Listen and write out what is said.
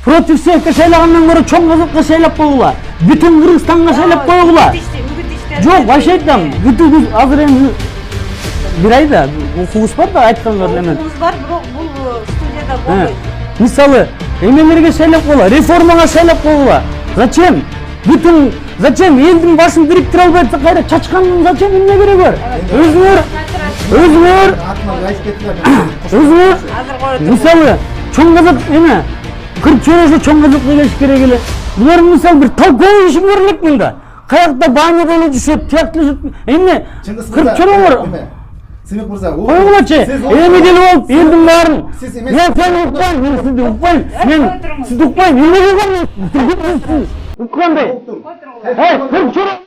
против всех шайлагандан көрө чоң казакка шайлап койгула. Бүтүн Кыргызстанга шайлап койгула. Жок, вообще айтам. Бүтүн азыр эми бир айда укугубуз бар да айткандар эле. Укугубуз бар, бирок бул студияда болбойт. Мисалы, эмелерге шайлап койгула, реформага шайлап койгула. Зачем? Бүтүн зачем элдин башын бириктире албайт кайра чачкандын зачем эмне кереги бар? Өзүңөр мисалы чоң казак эме кырчырышы чоң казакка келиш керек эле. Булар мисалы бир талкуу ишин көрө элек мында. Каякта баня болуп жүрүп, тияктылып эмне кырчырыгыр. Семек мырза, койгулачы. Эми делип алып элдин баарын. Мен сени укпайм, мен сизди укпайм. Мен сизди укпайм. Эмне болгон? Уккандай. Кырчырык